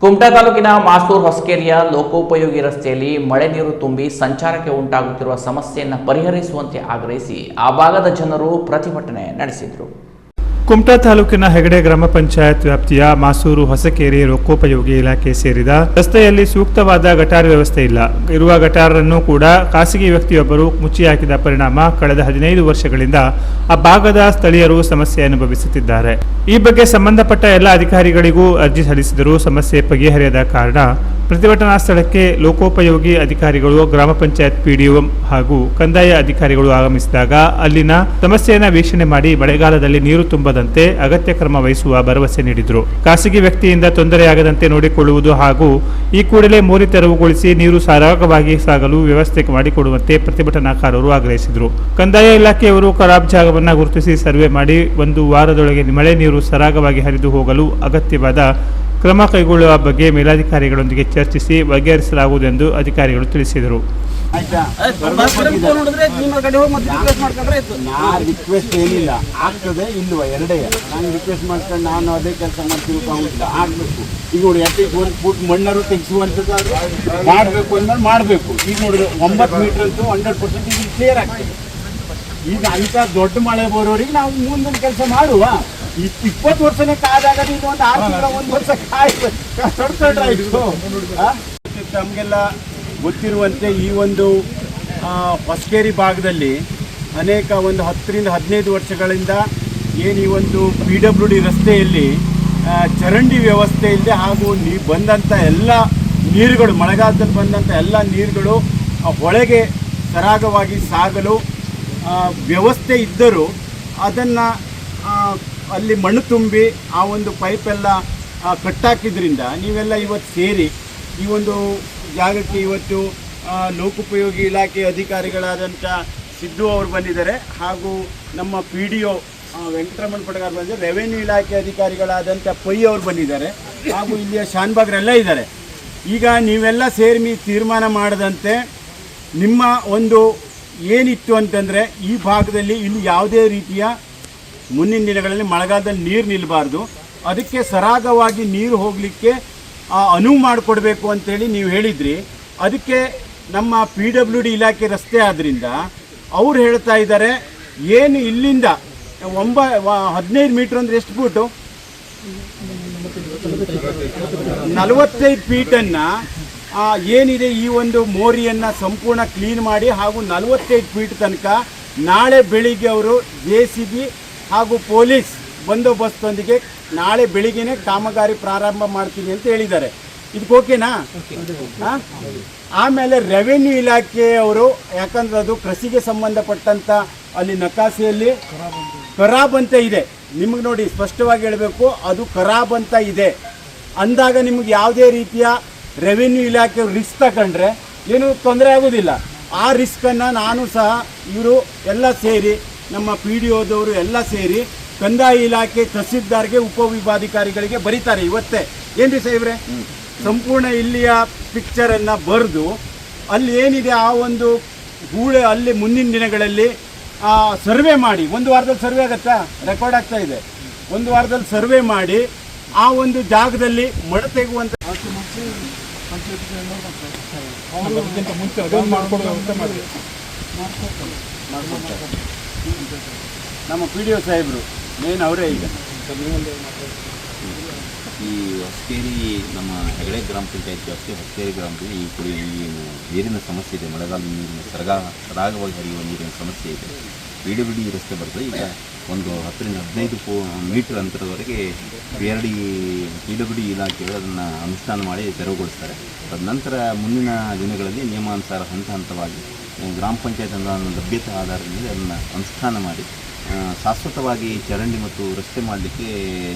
ಕುಮಟಾ ತಾಲೂಕಿನ ಮಾಸೂರು ಹೊಸಕೇರಿಯ ಲೋಕೋಪಯೋಗಿ ರಸ್ತೆಯಲ್ಲಿ ಮಳೆ ನೀರು ತುಂಬಿ ಸಂಚಾರಕ್ಕೆ ಉಂಟಾಗುತ್ತಿರುವ ಸಮಸ್ಯೆಯನ್ನು ಪರಿಹರಿಸುವಂತೆ ಆಗ್ರಹಿಸಿ ಆ ಭಾಗದ ಜನರು ಪ್ರತಿಭಟನೆ ನಡೆಸಿದರು. ಕುಮಟಾ ತಾಲೂಕಿನ ಹೆಗಡೆ ಗ್ರಾಮ ಪಂಚಾಯತ್ ವ್ಯಾಪ್ತಿಯ ಮಾಸೂರು ಹೊಸಕೇರಿ ಲೋಕೋಪಯೋಗಿ ಇಲಾಖೆ ಸೇರಿದ ರಸ್ತೆಯಲ್ಲಿ ಸೂಕ್ತವಾದ ಗಟಾರ ವ್ಯವಸ್ಥೆ ಇಲ್ಲ. ಇರುವ ಗಟಾರನ್ನು ಕೂಡ ಖಾಸಗಿ ವ್ಯಕ್ತಿಯೊಬ್ಬರು ಮುಚ್ಚಿ ಹಾಕಿದ ಪರಿಣಾಮ ಕಳೆದ 15 ವರ್ಷಗಳಿಂದ ಆ ಭಾಗದ ಸ್ಥಳೀಯರು ಸಮಸ್ಯೆ ಅನುಭವಿಸುತ್ತಿದ್ದಾರೆ. ಈ ಬಗ್ಗೆ ಸಂಬಂಧಪಟ್ಟ ಎಲ್ಲ ಅಧಿಕಾರಿಗಳಿಗೂ ಅರ್ಜಿ ಸಲ್ಲಿಸಿದರೂ ಸಮಸ್ಯೆ ಬಗೆಹರಿಯದ ಕಾರಣ ಪ್ರತಿಭಟನಾ ಸ್ಥಳಕ್ಕೆ ಲೋಕೋಪಯೋಗಿ ಅಧಿಕಾರಿಗಳು, ಗ್ರಾಮ ಪಂಚಾಯತ್ ಪಿಡಿಒ ಹಾಗೂ ಕಂದಾಯ ಅಧಿಕಾರಿಗಳು ಆಗಮಿಸಿದಾಗ ಅಲ್ಲಿನ ಸಮಸ್ಯೆಯನ್ನು ವೀಕ್ಷಣೆ ಮಾಡಿ ಮಳೆಗಾಲದಲ್ಲಿ ನೀರು ತುಂಬದಂತೆ ಅಗತ್ಯ ಕ್ರಮ ವಹಿಸುವ ಭರವಸೆ ನೀಡಿದರು. ಖಾಸಗಿ ವ್ಯಕ್ತಿಯಿಂದ ತೊಂದರೆಯಾಗದಂತೆ ನೋಡಿಕೊಳ್ಳುವುದು ಹಾಗೂ ಈ ಕೂಡಲೇ ಮೋರಿ ತೆರವುಗೊಳಿಸಿ ನೀರು ಸರಾಗವಾಗಿ ಸಾಗಲು ವ್ಯವಸ್ಥೆ ಮಾಡಿಕೊಡುವಂತೆ ಪ್ರತಿಭಟನಾಕಾರರು ಆಗ್ರಹಿಸಿದರು. ಕಂದಾಯ ಇಲಾಖೆಯವರು ಖರಾಬ್ ಜಾಗವನ್ನು ಗುರುತಿಸಿ ಸರ್ವೆ ಮಾಡಿ 1 ವಾರದೊಳಗೆ ಮಳೆ ನೀರು ಸರಾಗವಾಗಿ ಹರಿದು ಹೋಗಲು ಅಗತ್ಯವಾದ ಕ್ರಮ ಕೈಗೊಳ್ಳುವ ಬಗ್ಗೆ ಮೇಲಾಧಿಕಾರಿಗಳೊಂದಿಗೆ ಚರ್ಚಿಸಿ ಬಗೆಹರಿಸಲಾಗುವುದೆಂದು ಅಧಿಕಾರಿಗಳು ತಿಳಿಸಿದರು. ರಿಕ್ವೆಸ್ಟ್ ಏನಿಲ್ಲ, ಆಗ್ತದೆ ಇಲ್ವಾ ಎರಡೇ ನಾನು ರಿಕ್ವೆಸ್ಟ್ ಮಾಡ್ಕೊಂಡು ನಾನು ಅದೇ ಕೆಲಸ ಮಾಡ್ತೀವಿ ಆಗ್ಬೇಕು. ಈಗ ನೋಡಿ ಅಟ್ಲೀಸ್ಟ್ 1 ಫೂಟ್ ಮಣ್ಣರು ತೆಗೆಸುವಂಥದ್ದು ಮಾಡಬೇಕು ಅಂದ್ರೆ ಮಾಡಬೇಕು. ಈಗ ನೋಡಿದ್ರೆ 9 ಮೀಟರ್ ಅಂತೂ 100% ಈಗ ಕ್ಲಿಯರ್ ಆಗ್ತದೆ. ಈಗ ಅಂಥ ದೊಡ್ಡ ಮಳೆ ಬರೋರಿಗೆ ನಾವು ಮುಂದಿನ ಕೆಲಸ ಮಾಡುವ. 20 ವರ್ಷನೇ ಕಾದಾಗ ಇದು ಒಂದು 6 ತಿಂಗಳ 1 ವರ್ಷ ತೊಡ್ಕೊಂಡ್ರಾಯ್ತು. ನಮಗೆಲ್ಲ ಗೊತ್ತಿರುವಂತೆ ಈ ಒಂದು ಹೊಸಕೇರಿ ಭಾಗದಲ್ಲಿ ಅನೇಕ ಒಂದು 10 ರಿಂದ 15 ವರ್ಷಗಳಿಂದ ಏನು ಈ ಒಂದು PWD ರಸ್ತೆಯಲ್ಲಿ ಚರಂಡಿ ವ್ಯವಸ್ಥೆ ಇಲ್ಲದೆ ಹಾಗೂ ಬಂದಂಥ ಎಲ್ಲ ನೀರುಗಳು, ಮಳೆಗಾಲದಲ್ಲಿ ಬಂದಂಥ ಎಲ್ಲ ನೀರುಗಳು ಹೊಳೆಗೆ ಸರಾಗವಾಗಿ ಸಾಗಲು ವ್ಯವಸ್ಥೆ ಇದ್ದರೂ ಅದನ್ನು ಅಲ್ಲಿ ಮಣ್ಣು ತುಂಬಿ ಆ ಒಂದು ಪೈಪೆಲ್ಲ ಕಟ್ಟಾಕಿದ್ರಿಂದ ನೀವೆಲ್ಲ ಇವತ್ತು ಸೇರಿ ಈ ಒಂದು ಜಾಗಕ್ಕೆ ಇವತ್ತು ಲೋಕೋಪಯೋಗಿ ಇಲಾಖೆ ಅಧಿಕಾರಿಗಳಾದಂಥ ಸಿದ್ದು ಅವರು ಬಂದಿದ್ದಾರೆ ಹಾಗೂ ನಮ್ಮ PDO ವೆಂಕಟರಮಣ ಪಟಗಾರ್ ಬಂದಿದ್ದಾರೆ, ರೆವೆನ್ಯೂ ಇಲಾಖೆ ಅಧಿಕಾರಿಗಳಾದಂಥ ಪೈ ಅವರು ಬಂದಿದ್ದಾರೆ ಹಾಗೂ ಇಲ್ಲಿಯ ಶಾನ್ಭಾಗ್ರೆಲ್ಲ ಇದ್ದಾರೆ. ಈಗ ನೀವೆಲ್ಲ ಸೇರಿ ತೀರ್ಮಾನ ಮಾಡದಂತೆ ನಿಮ್ಮ ಒಂದು ಏನಿತ್ತು ಅಂತಂದರೆ ಈ ಭಾಗದಲ್ಲಿ ಇಲ್ಲಿ ಯಾವುದೇ ರೀತಿಯ ಮುಂದಿನ ದಿನಗಳಲ್ಲಿ ಮಳೆಗಾಲದಲ್ಲಿ ನೀರು ನಿಲ್ಲಬಾರ್ದು, ಅದಕ್ಕೆ ಸರಾಗವಾಗಿ ನೀರು ಹೋಗಲಿಕ್ಕೆ ಅನುವು ಮಾಡಿಕೊಡ್ಬೇಕು ಅಂತೇಳಿ ನೀವು ಹೇಳಿದ್ರಿ. ಅದಕ್ಕೆ ನಮ್ಮ PWD ಇಲಾಖೆ ರಸ್ತೆ ಆದ್ದರಿಂದ ಅವ್ರು ಹೇಳ್ತಾ ಇದ್ದಾರೆ ಏನು ಇಲ್ಲಿಂದ 15 ಮೀಟ್ರ್ ಅಂದರೆ ಎಷ್ಟು ಫೂಟು 45 ಫೀಟನ್ನು ಏನಿದೆ ಈ ಒಂದು ಮೋರಿಯನ್ನು ಸಂಪೂರ್ಣ ಕ್ಲೀನ್ ಮಾಡಿ ಹಾಗೂ 45 ಫೀಟ್ ತನಕ ನಾಳೆ ಬೆಳಿಗ್ಗೆ ಅವರು JCB ಹಾಗೂ ಪೊಲೀಸ್ ಬಂದೋಬಸ್ತೊಂದಿಗೆ ನಾಳೆ ಬೆಳಿಗ್ಗೆನೇ ಕಾಮಗಾರಿ ಪ್ರಾರಂಭ ಮಾಡ್ತೀನಿ ಅಂತ ಹೇಳಿದ್ದಾರೆ. ಇದಕ್ಕೆ ಓಕೆನಾ? ಆಮೇಲೆ ರೆವೆನ್ಯೂ ಇಲಾಖೆಯವರು, ಯಾಕಂದ್ರೆ ಅದು ಕೃಷಿಗೆ ಸಂಬಂಧಪಟ್ಟಂಥ ಅಲ್ಲಿ ನಕಾಸೆಯಲ್ಲಿ ಖರಾಬ್ ಅಂತ ಇದೆ, ನಿಮಗೆ ನೋಡಿ ಸ್ಪಷ್ಟವಾಗಿ ಹೇಳಬೇಕು, ಅದು ಖರಾಬ್ ಅಂತ ಇದೆ ಅಂದಾಗ ನಿಮಗೆ ಯಾವುದೇ ರೀತಿಯ ರೆವೆನ್ಯೂ ಇಲಾಖೆಯವರು ರಿಸ್ಕ್ ತಗೊಂಡ್ರೆ ಏನೂ ತೊಂದರೆ ಆಗೋದಿಲ್ಲ. ಆ ರಿಸ್ಕನ್ನು ನಾನು ಸಹ ಇವರು ಎಲ್ಲ ಸೇರಿ ನಮ್ಮ PDOದವರು ಎಲ್ಲ ಸೇರಿ ಕಂದಾಯ ಇಲಾಖೆ ತಹಸೀಲ್ದಾರ್ಗೆ ಉಪವಿಭಾಗಾಧಿಕಾರಿಗಳಿಗೆ ಬರೀತಾರೆ ಇವತ್ತೇ. ಏನ್ರಿ ಸಾಹೇಬ್ರೆ, ಸಂಪೂರ್ಣ ಇಲ್ಲಿಯ ಪಿಕ್ಚರನ್ನು ಬರೆದು ಅಲ್ಲಿ ಏನಿದೆ ಆ ಒಂದು ಹೂಳೆ ಅಲ್ಲಿ ಮುಂದಿನ ದಿನಗಳಲ್ಲಿ ಸರ್ವೆ ಮಾಡಿ, 1 ವಾರದಲ್ಲಿ ಸರ್ವೆ ಆಗುತ್ತಾ, ರೆಕಾರ್ಡ್ ಆಗ್ತಾ ಇದೆ, 1 ವಾರದಲ್ಲಿ ಸರ್ವೆ ಮಾಡಿ ಆ ಒಂದು ಜಾಗದಲ್ಲಿ ಮಳೆ ತೆಗುವಂಥ ನಮ್ಮ PDO ಸಾಹೇಬರು ಮೇನ್ ಅವರೇ. ಈಗ ಈ ಹೊಸಕೇರಿ ನಮ್ಮ ಹೆಗಡೆ ಗ್ರಾಮ ಪಂಚಾಯತ್ ವ್ಯಾಪ್ತಿ ಹೊಸಕೇರಿ ಗ್ರಾಮದಲ್ಲಿ ಈ ನೀರಿನ ಸಮಸ್ಯೆ ಇದೆ. ಮಳೆಗಾಲ ನೀರಿನ ಸರಾಗವಾಗಿ ಹರಿಯುವ ನೀರಿನ ಸಮಸ್ಯೆ ಇದೆ. PWD ರಸ್ತೆ ಬರ್ತದೆ. ಈಗ ಒಂದು 10 ರಿಂದ 15 ಮೀಟರ್ ಅಂತರದವರೆಗೆ PWD ಇಲಾಖೆಗಳು ಅದನ್ನು ಅನುಷ್ಠಾನ ಮಾಡಿ ತೆರವುಗೊಳಿಸ್ತಾರೆ. ತದನಂತರ ಮುಂದಿನ ದಿನಗಳಲ್ಲಿ ನಿಯಮಾನುಸಾರ ಹಂತ ಹಂತವಾಗಿ ಗ್ರಾಮ ಪಂಚಾಯತ್ ಅನುದಾನ ಲಭ್ಯತೆ ಆಧಾರದ ಮೇಲೆ ಅದನ್ನು ಅನುಷ್ಠಾನ ಮಾಡಿ ಶಾಶ್ವತವಾಗಿ ಚರಂಡಿ ಮತ್ತು ರಸ್ತೆ ಮಾಡಲಿಕ್ಕೆ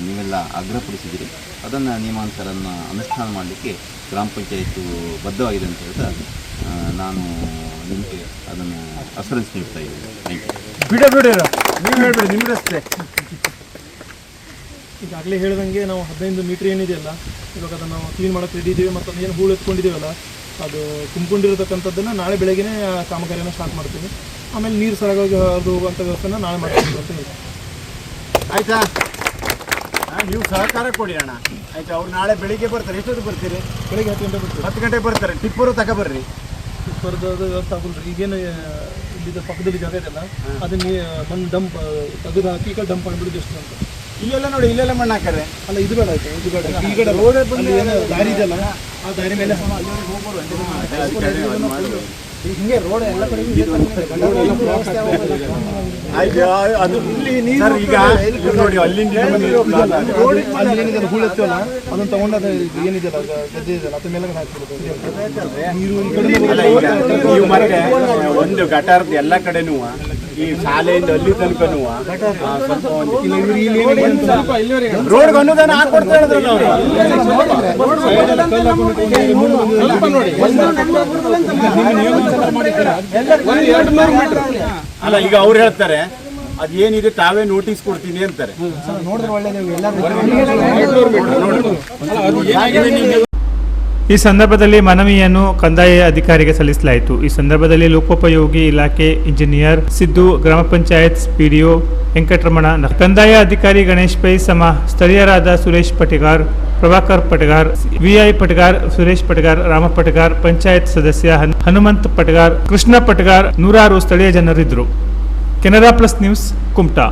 ನೀವೆಲ್ಲ ಆಗ್ರಹಪಡಿಸಿದ್ದೀರಿ. ಅದನ್ನು ನಿಯಮಾನುಸಾರ ಅನುಷ್ಠಾನ ಮಾಡಲಿಕ್ಕೆ ಗ್ರಾಮ ಪಂಚಾಯತ್ತು ಬದ್ಧವಾಗಿದೆ ಅಂತ ಹೇಳಿದ್ರೆ ನಾನು ನಿಮಗೆ ಅದನ್ನು ಅಸರೆನ್ಸ್ ನೀಡ್ತಾ ಇದ್ದೀನಿ. Thank you. ನೀವು ಹೇಳ್ಬೇಡಿ ನಿಮ್ಮ ರಸ್ತೆ. ಈಗಾಗಲೇ ಹೇಳ್ದಂಗೆ ನಾವು 15 ಮೀಟ್ರ್ ಏನಿದೆಯಲ್ಲ ಇವಾಗ ಅದನ್ನು ನಾವು ಕ್ಲೀನ್ ಮಾಡೋಕ್ಕೆ ರೆಡಿ ಇದ್ದೀವಿ. ಮತ್ತು ಏನು ಹೂಳು ಎತ್ಕೊಂಡಿದ್ದೀವಲ್ಲ ಅದು ತುಂಬಿಕೊಂಡಿರತಕ್ಕಂಥದ್ದನ್ನು ನಾಳೆ ಬೆಳಗ್ಗೆನೇ ಕಾಮಗಾರಿಯನ್ನು ಸ್ಟಾರ್ಟ್ ಮಾಡ್ತೀವಿ. ಆಮೇಲೆ ನೀರು ಸರಾಗವಾಗಿ ಹರಿದು ಹೋಗುವಂಥ ವ್ಯವಸ್ಥೆನ ನಾಳೆ ಮಾಡ್ತೀವಿ ಅಂತ ಹೇಳಿ. ಆಯಿತಾ? ನೀವು ಸಹಕಾರ ಕೊಡಿ ಅಣ್ಣ ಆಯ್ತು. ಅವ್ರು ನಾಳೆ ಬೆಳಿಗ್ಗೆ ಬರ್ತಾರೆ. ಎಷ್ಟೊತ್ತು ಬರ್ತೀರಿ? ಬೆಳಿಗ್ಗೆ 10 ಗಂಟೆ ಬರ್ತೀವಿ. 10 ಗಂಟೆ ಬರ್ತಾರೆ. ಟಿಪ್ಪರು ತಗೊಬರ್ರಿ. ಟಿಪ್ಪರ್ದು ವ್ಯವಸ್ಥೆ ಆಗೋಲ್ಲ. ಈಗೇನು ಇಲ್ಲಿದ್ದ ಪಕ್ಕದಲ್ಲಿ ಜಾಗ ಇದೆಯಲ್ಲ ಅದನ್ನ ಮಣ್ಣು ಡಂಪ್ ತೆಗೆದು ಹಾಕಿ ಈಗ ಡಂಪ್ ಮಾಡಿಬಿಡುದು ಎಷ್ಟು ಅಂತ. ಇಲ್ಲೆಲ್ಲ ನೋಡಿ, ಇಲ್ಲೆಲ್ಲ ಮಣ್ಣು ಹಾಕರೆ. ಅಲ್ಲ ಇದು ಬೇಡ ಆಯ್ತು, ಇದು ಬೇಡ. ಈ ಕಡೆ ರೋಡ್ ಬಂದು ಏನು ದಾರಿ ಇದೆಯಲ್ಲ ಆ ದಾರಿ ಮೇಲೆ ಹಿಂಗೆ ರೋಡ್ ಎಲ್ಲ ಕಡೆ ಆಯ್ತು. ಅದು ಸರ್ ಈಗ ನೋಡಿ ಅಲ್ಲಿಂದ ಏನಿದೆ ಹೂಳು ಎತ್ತವಲ್ಲ ಅದನ್ನ ತಗೊಂಡು ಅದು ಏನಿದೆಯಲ್ಲ ಗದ್ದೆ ಇದೆಯಲ್ಲ ಅದ್ರ ಮೇಲೆ ಹಾಕ್ಬಿಡೋದು. ನೀವು ಮತ್ತೆ ಒಂದು ಗಟಾರದ ಎಲ್ಲ ಕಡೆನೂ ಈ ಶಾಲೆಯಿಂದ ಅಲ್ಲಿ ತನಕನೂ ಸ್ವಲ್ಪ ರೋಡ್ಗೆ ಅನುದಾನ ಹಾಕೊಡ್ತಾ ಹೇಳಿದ್ರಲ್ಲ ಅಲ್ಲ. ಈಗ ಅವ್ರು ಹೇಳ್ತಾರೆ ಅದೇನಿದೆ ತಾವೇ ನೋಟಿಸ್ ಕೊಡ್ತೀನಿ ಅಂತಾರೆ. ನೋಡಿದ್ರೆ ಒಳ್ಳೆ ಈ ಸಂದರ್ಭದಲ್ಲಿ ಮನವಿಯನ್ನು ಕಂದಾಯ ಅಧಿಕಾರಿಗೆ ಸಲ್ಲಿಸಲಾಯಿತು. ಈ ಸಂದರ್ಭದಲ್ಲಿ ಲೋಕೋಪಯೋಗಿ ಇಲಾಖೆ ಇಂಜಿನಿಯರ್ ಸಿದ್ದು, ಗ್ರಾಮ ಪಂಚಾಯತ್ ಪಿಡಿಒ ವೆಂಕಟರಮಣ, ಕಂದಾಯ ಅಧಿಕಾರಿ ಗಣೇಶ್ ಪೈ ಸಮ ಸ್ಥಳೀಯರಾದ ಸುರೇಶ್ ಪಟಿಗಾರ್, ಪ್ರಭಾಕರ್ ಪಟಗಾರ್, ವಿಐ ಪಟಗಾರ್, ಸುರೇಶ್ ಪಟಗಾರ್, ರಾಮ ಪಟಗಾರ್, ಪಂಚಾಯತ್ ಸದಸ್ಯ ಹನುಮಂತ್ ಪಟಗಾರ್, ಕೃಷ್ಣ ಪಟಗಾರ್, ನೂರಾರು ಸ್ಥಳೀಯ ಜನರಿದ್ದರು. Canara plus news, Kumta.